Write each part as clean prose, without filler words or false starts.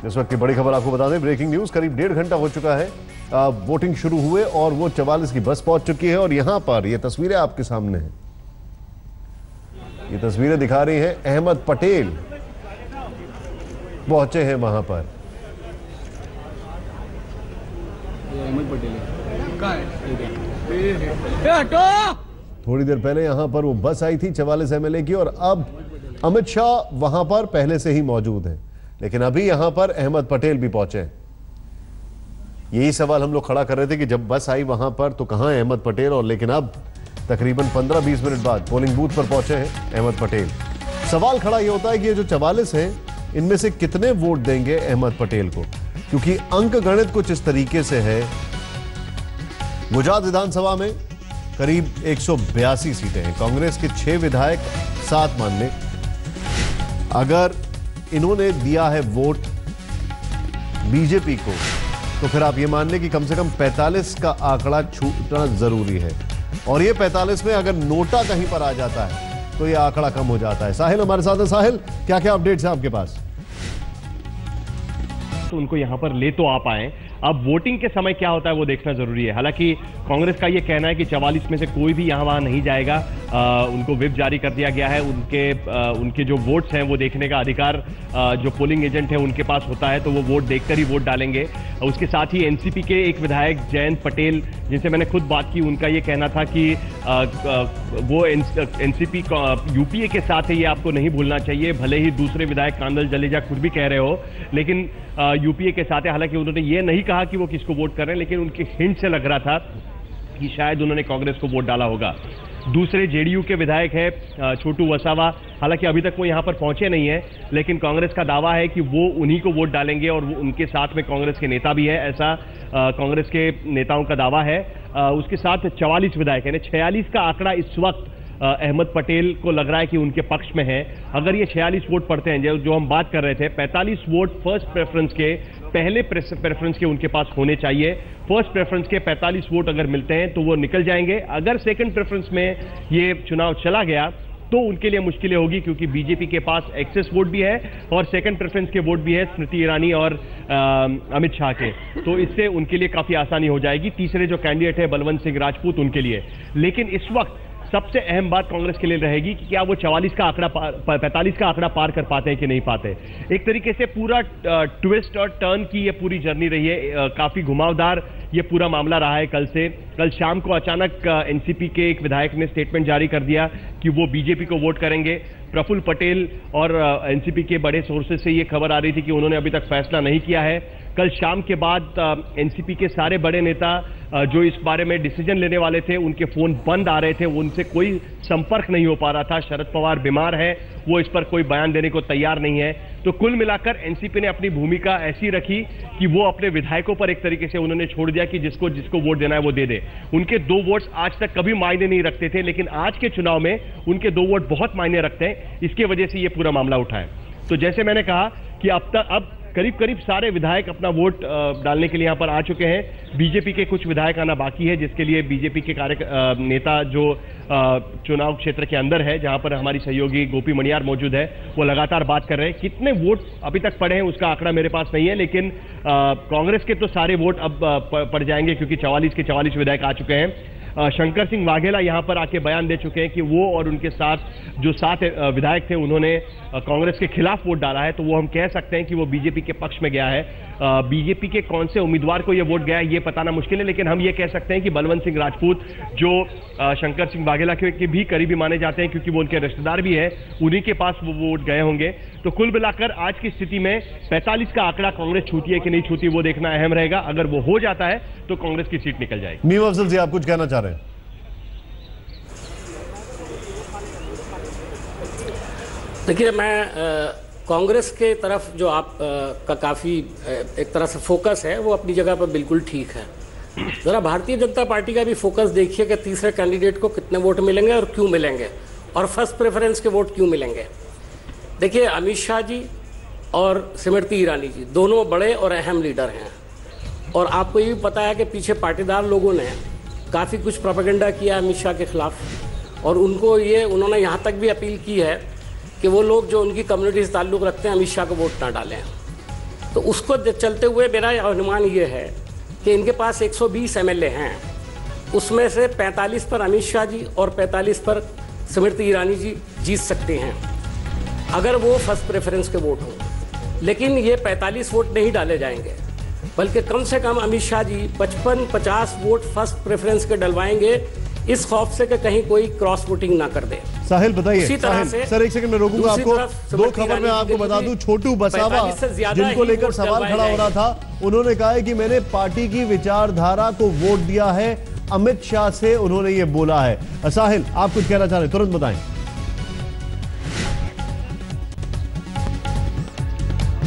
इस वक्त की बड़ी खबर आपको बता दें, ब्रेकिंग न्यूज, करीब 1.5 घंटा हो चुका है वोटिंग शुरू हुए और वो 44 की बस पहुंच चुकी है। और यहां पर ये तस्वीरें आपके सामने हैं, ये तस्वीरें दिखा रही हैं अहमद पटेल पहुंचे हैं वहां पर। अहमद पटेल थोड़ी देर पहले यहां पर वो बस आई थी 44 एमएलए की और अब अमित शाह वहां पर पहले से ही मौजूद हैं, लेकिन अभी यहां पर अहमद पटेल भी पहुंचे हैं। यही सवाल हम लोग खड़ा कर रहे थे कि जब बस आई वहां पर तो कहां है अहमद पटेल, और लेकिन अब तकरीबन 15-20 मिनट बाद पोलिंग बूथ पर पहुंचे हैं अहमद पटेल। सवाल खड़ा यह होता है कि ये जो 44 हैं इनमें से कितने वोट देंगे अहमद पटेल को, क्योंकि अंक गणित कुछ इस तरीके से है। गुजरात विधानसभा में करीब 182 सीटें हैं, कांग्रेस के 6 विधायक 7 मान लें। अगर इन्होंने दिया है वोट बीजेपी को तो फिर आप ये मान लें कि कम से कम 45 का आंकड़ा छूटना जरूरी है, और ये 45 में अगर नोटा कहीं पर आ जाता है तो ये आंकड़ा कम हो जाता है। साहिल हमारे साथ है। साहिल, क्या क्या अपडेट्स हैं आपके पास? तो उनको यहां पर ले तो आ पाए, अब वोटिंग के समय क्या होता है वो देखना जरूरी है। हालांकि कांग्रेस का ये कहना है कि 44 में से कोई भी यहां वहां नहीं जाएगा, उनको व्हिप जारी कर दिया गया है। उनके जो वोट्स हैं वो देखने का अधिकार जो पोलिंग एजेंट है उनके पास होता है, तो वो वोट देखकर ही वोट डालेंगे। उसके साथ ही एनसीपी के एक विधायक जयंत पटेल, जिनसे मैंने खुद बात की, उनका ये कहना था कि वो एनसीपी यूपीए के साथ है, ये आपको नहीं भूलना चाहिए। भले ही दूसरे विधायक कांदल जलेजा खुद भी कह रहे हो, लेकिन यूपीए के साथ है। हालांकि उन्होंने ये नहीं कहा कि वो किसको वोट कर रहे हैं, लेकिन उनके हिंट से लग रहा था कि शायद उन्होंने कांग्रेस को वोट डाला होगा। दूसरे जेडीयू के विधायक है छोटू वसावा, हालांकि अभी तक वो यहां पर पहुंचे नहीं है, लेकिन कांग्रेस का दावा है कि वो उन्हीं को वोट डालेंगे और वो उनके साथ में कांग्रेस के नेता भी है, ऐसा कांग्रेस के नेताओं का दावा है। उसके साथ 44 विधायक है, 46 का आंकड़ा इस वक्त अहमद पटेल को लग रहा है कि उनके पक्ष में है। अगर ये 46 वोट पड़ते हैं, जो हम बात कर रहे थे, 45 वोट फर्स्ट प्रेफरेंस के, पहले प्रेफरेंस के उनके पास होने चाहिए। फर्स्ट प्रेफरेंस के 45 वोट अगर मिलते हैं तो वो निकल जाएंगे। अगर सेकंड प्रेफरेंस में ये चुनाव चला गया तो उनके लिए मुश्किलें होगी, क्योंकि बीजेपी के पास एक्सेस वोट भी है और सेकंड प्रेफरेंस के वोट भी है स्मृति ईरानी और अमित शाह के, तो इससे उनके लिए काफी आसानी हो जाएगी। तीसरे जो कैंडिडेट है बलवंत सिंह राजपूत, उनके लिए। लेकिन इस वक्त सबसे अहम बात कांग्रेस के लिए रहेगी कि क्या वो 45 का आंकड़ा 45 का आंकड़ा पार कर पाते हैं कि नहीं पाते। एक तरीके से पूरा ट्विस्ट और टर्न की ये पूरी जर्नी रही है, काफी घुमावदार ये पूरा मामला रहा है। कल शाम को अचानक एनसीपी के एक विधायक ने स्टेटमेंट जारी कर दिया कि वो बीजेपी को वोट करेंगे। प्रफुल्ल पटेल और एनसीपी के बड़े सोर्सेज से ये खबर आ रही थी कि उन्होंने अभी तक फैसला नहीं किया है। कल शाम के बाद एनसीपी के सारे बड़े नेता जो इस बारे में डिसीजन लेने वाले थे, उनके फोन बंद आ रहे थे, उनसे कोई संपर्क नहीं हो पा रहा था। शरद पवार बीमार है, वो इस पर कोई बयान देने को तैयार नहीं है। तो कुल मिलाकर एनसीपी ने अपनी भूमिका ऐसी रखी कि वो अपने विधायकों पर एक तरीके से उन्होंने छोड़ दिया कि जिसको वोट देना है वो दे दे। उनके 2 वोट्स आज तक कभी मायने नहीं रखते थे, लेकिन आज के चुनाव में उनके 2 वोट बहुत मायने रखते हैं। इसकी वजह से ये पूरा मामला उठा है। तो जैसे मैंने कहा कि अब करीब सारे विधायक अपना वोट डालने के लिए यहां पर आ चुके हैं। बीजेपी के कुछ विधायक आना बाकी है, जिसके लिए बीजेपी के नेता जो चुनाव क्षेत्र के अंदर है, जहां पर हमारी सहयोगी गोपी मणियार मौजूद है, वो लगातार बात कर रहे हैं। कितने वोट अभी तक पड़े हैं उसका आंकड़ा मेरे पास नहीं है, लेकिन कांग्रेस के तो सारे वोट अब पड़ जाएंगे, क्योंकि 44 के 44 विधायक आ चुके हैं। शंकर सिंह वाघेला यहां पर आके बयान दे चुके हैं कि वो और उनके साथ जो 7 विधायक थे उन्होंने कांग्रेस के खिलाफ वोट डाला है, तो वो हम कह सकते हैं कि वो बीजेपी के पक्ष में गया है। बीजेपी के कौन से उम्मीदवार को ये वोट गया है ये बताना मुश्किल है, लेकिन हम ये कह सकते हैं कि बलवंत सिंह राजपूत, जो शंकर सिंह वाघेला के भी करीबी माने जाते हैं क्योंकि वो उनके रिश्तेदार भी है, उन्हीं के पास वो वोट गए होंगे। तो कुल मिलाकर आज की स्थिति में 45 का आंकड़ा कांग्रेस छूती है कि नहीं छूती वो देखना अहम रहेगा। अगर वो हो जाता है तो कांग्रेस की सीट निकल जाएगी। मीम अफजल जी, आप कुछ कहना चाह रहे हैं? देखिए, मैं कांग्रेस के तरफ जो आप का काफ़ी एक तरह से फोकस है वो अपनी जगह पर बिल्कुल ठीक है। ज़रा भारतीय जनता पार्टी का भी फोकस देखिए कि तीसरे कैंडिडेट को कितने वोट मिलेंगे और क्यों मिलेंगे, और फर्स्ट प्रेफरेंस के वोट क्यों मिलेंगे। देखिए, अमित शाह जी और स्मृति ईरानी जी दोनों बड़े और अहम लीडर हैं, और आपको ये भी पता है कि पीछे पाटीदार लोगों ने काफ़ी कुछ प्रोपेगेंडा किया अमित शाह के खिलाफ, और उन्होंने यहाँ तक भी अपील की है कि वो लोग जो उनकी कम्युनिटी से ताल्लुक़ रखते हैं अमित शाह को वोट ना डालें। तो उसको चलते हुए मेरा अनुमान ये है कि इनके पास 120 एमएलए हैं, उसमें से 45 पर अमित शाह जी और 45 पर स्मृति ईरानी जी जीत सकते हैं अगर वो फर्स्ट प्रेफरेंस के वोट हों। लेकिन ये 45 वोट नहीं डाले जाएंगे, बल्कि कम से कम Amit Shah ji 55-50 vote first preference के डलवाएंगे, इस खौफ से कि कहीं कोई क्रॉस वोटिंग ना कर दे। साहिल बताइए, सर एक सेकंड में रोकूंगा आपको। दो खबर मैं आपको बता दूं, छोटू बसावा जिनको लेकर सवाल खड़ा हो रहा था, उन्होंने कहा है कि मैंने पार्टी की विचारधारा को वोट दिया है, अमित शाह से उन्होंने ये बोला है। साहिल आप कुछ कहना चाह रहे हैं, तुरंत बताएं।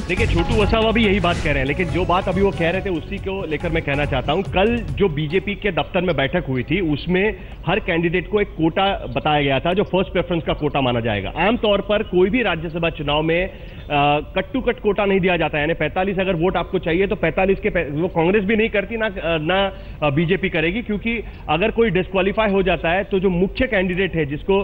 देखिए छोटू वसावा भी यही बात कह रहे हैं, लेकिन जो बात अभी वो कह रहे थे उसी को लेकर मैं कहना चाहता हूं। कल जो बीजेपी के दफ्तर में बैठक हुई थी उसमें हर कैंडिडेट को एक कोटा बताया गया था जो फर्स्ट प्रेफरेंस का कोटा माना जाएगा। आमतौर पर कोई भी राज्यसभा चुनाव में कट टू कट कोटा नहीं दिया जाता है, यानी 45 अगर वोट आपको चाहिए तो 45 के वो कांग्रेस भी नहीं करती ना बीजेपी करेगी, क्योंकि अगर कोई डिस्क्वालीफाई हो जाता है तो जो मुख्य कैंडिडेट है जिसको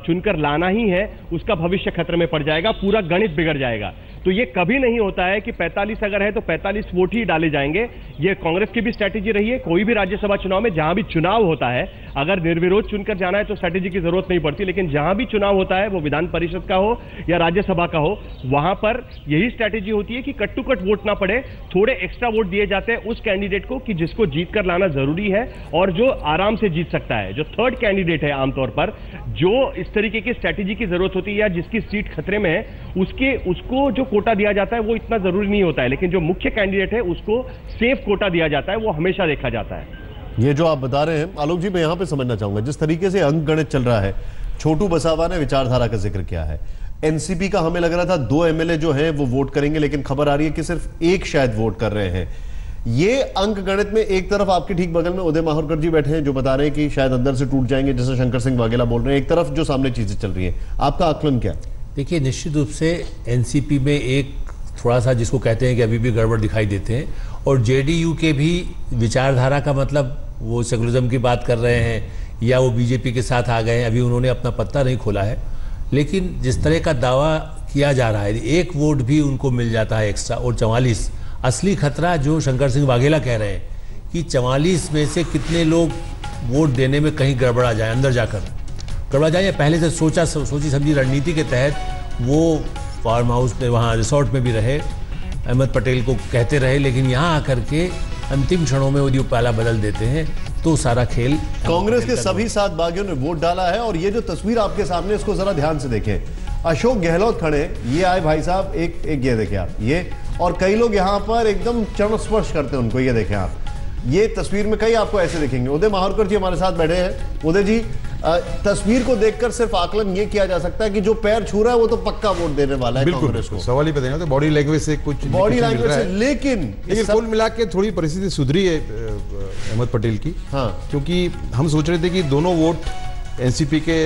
चुनकर लाना ही है उसका भविष्य खतरे में पड़ जाएगा, पूरा गणित बिगड़ जाएगा। तो ये कभी नहीं होता है कि 45 अगर है तो 45 वोट ही डाले जाएंगे। ये कांग्रेस की भी स्ट्रैटेजी रही है। कोई भी राज्यसभा चुनाव में जहां भी चुनाव होता है, अगर निर्विरोध चुनकर जाना है तो स्ट्रैटेजी की जरूरत नहीं पड़ती, लेकिन जहां भी चुनाव होता है वो विधान परिषद का हो या राज्यसभा का हो, वहां पर यही स्ट्रैटेजी होती है कि कट टू कट वोट ना पड़े, थोड़े एक्स्ट्रा वोट दिए जाते हैं उस कैंडिडेट को कि जिसको जीत कर लाना जरूरी है और जो आराम से जीत सकता है। जो थर्ड कैंडिडेट है आमतौर पर जो इस तरीके की स्ट्रैटेजी की जरूरत होती है या जिसकी सीट खतरे में है, उसको जो कोटा दिया जाता है वो इतना जरूरी नहीं होता है, लेकिन जो मुख्य कैंडिडेट है उसको सेफ कोटा दिया जाता है, वो हमेशा देखा जाता है। ये जो आप बता रहे हैं आलोक जी, मैं यहां पे समझना चाहूंगा, जिस तरीके से अंक गणित चल रहा है, छोटू बसावा ने विचारधारा का जिक्र किया है, एनसीपी का हमें लग रहा था 2 एमएलए जो हैं वो वोट करेंगे, लेकिन खबर आ रही है कि सिर्फ एक शायद वोट कर रहे हैं। ये अंक गणित में एक तरफ आपके ठीक बगल में उदय माहुरकर जी बैठे हैं जो बता रहे हैं कि शायद अंदर से टूट जाएंगे, जैसे शंकर सिंह वाघेला बोल रहे हैं, एक तरफ जो सामने चीजें चल रही हैं, आपका आकलन क्या? देखिए निश्चित रूप से एनसीपी में एक थोड़ा सा जिसको कहते हैं कि अभी भी गड़बड़ दिखाई देते हैं, और जेडीयू के भी विचारधारा का मतलब वो सेकुलरिज्म की बात कर रहे हैं या वो बीजेपी के साथ आ गए हैं, अभी उन्होंने अपना पत्ता नहीं खोला है। लेकिन जिस तरह का दावा किया जा रहा है, एक वोट भी उनको मिल जाता है एक्स्ट्रा, और 44 असली खतरा जो शंकर सिंह वाघेला कह रहे हैं कि 44 में से कितने लोग वोट देने में कहीं गड़बड़ा जाए, अंदर जाकर गड़बड़ा जाए, या पहले से सोची समझी रणनीति के तहत वो फार्म हाउस में वहाँ रिसोर्ट में भी रहे, अहमद पटेल को कहते रहे, लेकिन यहाँ आकर के अंतिम क्षणों में वो पहला बदल देते हैं, तो सारा खेल कांग्रेस के सभी 7 बागियों ने वोट डाला है। और ये जो तस्वीर आपके सामने, इसको जरा ध्यान से देखें। अशोक गहलोत खड़े, ये आए भाई साहब, एक ये देखें आप, ये, और कई लोग यहाँ पर एकदम चरण स्पर्श करते हैं उनको, ये देखें आप, ये तस्वीर में कई आपको ऐसे देखेंगे। उदय माहुरकर जी हमारे साथ बैठे हैं। उदय जी, तस्वीर को देखकर सिर्फ आकलन ये किया जा सकता है कि जो पैर छू रहा है वो तो पक्का वोट देने वाला है कांग्रेस को। सवाल ही बताएंगे तो बॉडी लैंग्वेज से कुछ बॉडी लैंग्वेज से, लेकिन कुल मिला के थोड़ी परिस्थिति सुधरी है अहमद पटेल की। हाँ, क्योंकि हम सोच रहे थे कि दोनों वोट एनसीपी के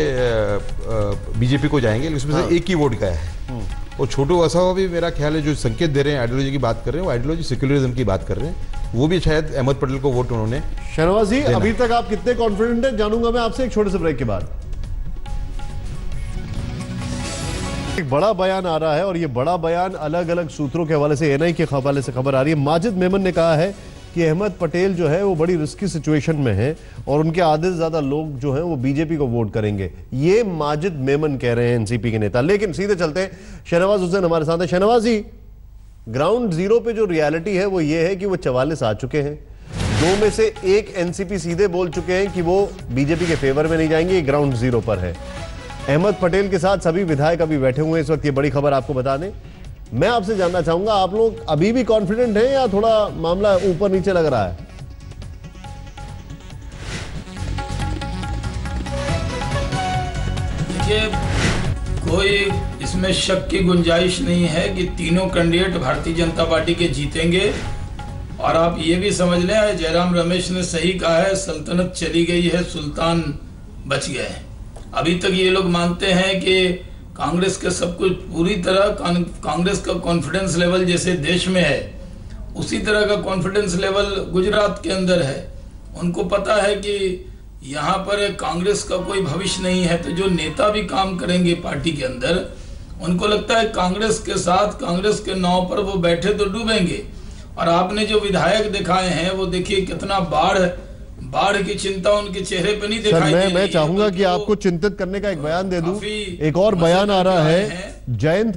बीजेपी को जाएंगे, लेकिन उसमें से एक ही वोट गया है। और छोटू वसावा भी मेरा ख्याल है जो संकेत दे रहे हैं, आइडियोलॉजी की बात कर रहे हैं, वो आइडियोलॉजी सेक्युलरिज्म की बात कर रहे हैं, वो भी शायद अहमद पटेल को वोट उन्होंने। शहनवाज जी, अभी तक आप कितने कॉन्फिडेंट हैं, जानूंगा मैं आपसे एक छोटे से ब्रेक के बाद। एक बड़ा बयान आ रहा है और ये बड़ा बयान अलग अलग सूत्रों के हवाले से, एनआई के हवाले से खबर आ रही है। माजिद मेमन ने कहा है कि अहमद पटेल जो है वो बड़ी रिस्की सिचुएशन में है और उनके आधे से ज्यादा लोग जो हैं वो बीजेपी को वोट करेंगे। ये माजिद मेमन कह रहे हैं, एनसीपी के नेता। लेकिन सीधे चलते हैं, शहनवाज हुसैन हमारे साथ है। शहनवाज जी, ग्राउंड जीरो पे जो रियलिटी है वो ये है कि वो 44 आ चुके हैं, 2 में से 1 एनसीपी सीधे बोल चुके हैं कि वो बीजेपी के फेवर में नहीं जाएंगे। ये ग्राउंड जीरो पर है। अहमद पटेल के साथ सभी विधायक अभी बैठे हुए हैं इस वक्त। ये बड़ी खबर आपको बता दें। मैं आपसे जानना चाहूंगा, आप लोग अभी भी कॉन्फिडेंट हैं या थोड़ा मामला ऊपर नीचे लग रहा है? देखिए, कोई इसमें शक की गुंजाइश नहीं है कि तीनों कैंडिडेट भारतीय जनता पार्टी के जीतेंगे। और आप ये भी समझ लें, जयराम रमेश ने सही कहा है, सल्तनत चली गई है, सुल्तान बच गए। अभी तक ये लोग मानते हैं कि कांग्रेस का सब कुछ पूरी तरह, कांग्रेस का कॉन्फिडेंस लेवल जैसे देश में है उसी तरह का कॉन्फिडेंस लेवल गुजरात के अंदर है। उनको पता है कि यहाँ पर कांग्रेस का कोई भविष्य नहीं है, तो जो नेता भी काम करेंगे पार्टी के अंदर उनको लगता है कांग्रेस के साथ, कांग्रेस के नाव पर वो बैठे तो डूबेंगे। और आपने जो विधायक दिखाए हैं वो देखिए कितना बाढ़ की चिंता उनके चेहरे पे नहीं दिखाई दे रही है। मैं चाहूंगा कि आपको चिंतित करने का एक बयान दे दूं। एक और बयान आ रहा है, जयंत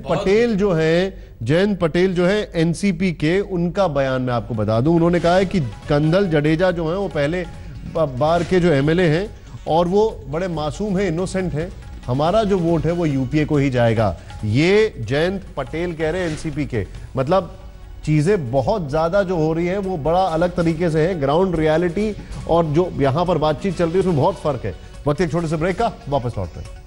पटेल जो है एनसीपी के, उनका बयान मैं आपको बता दूं। उन्होंने कहा है कि कंदल जडेजा जो है वो पहले बार के जो एमएलए हैं और वो बड़े मासूम हैं, इनोसेंट हैं, हमारा जो वोट है वो यूपीए को ही जाएगा। ये जयंत पटेल कह रहे हैं एनसीपी के। मतलब चीजें बहुत ज्यादा जो हो रही है वो बड़ा अलग तरीके से है। ग्राउंड रियलिटी और जो यहां पर बातचीत चल रही है उसमें बहुत फर्क है। वक्त एक छोटे से ब्रेक का, वापस लौटते हैं।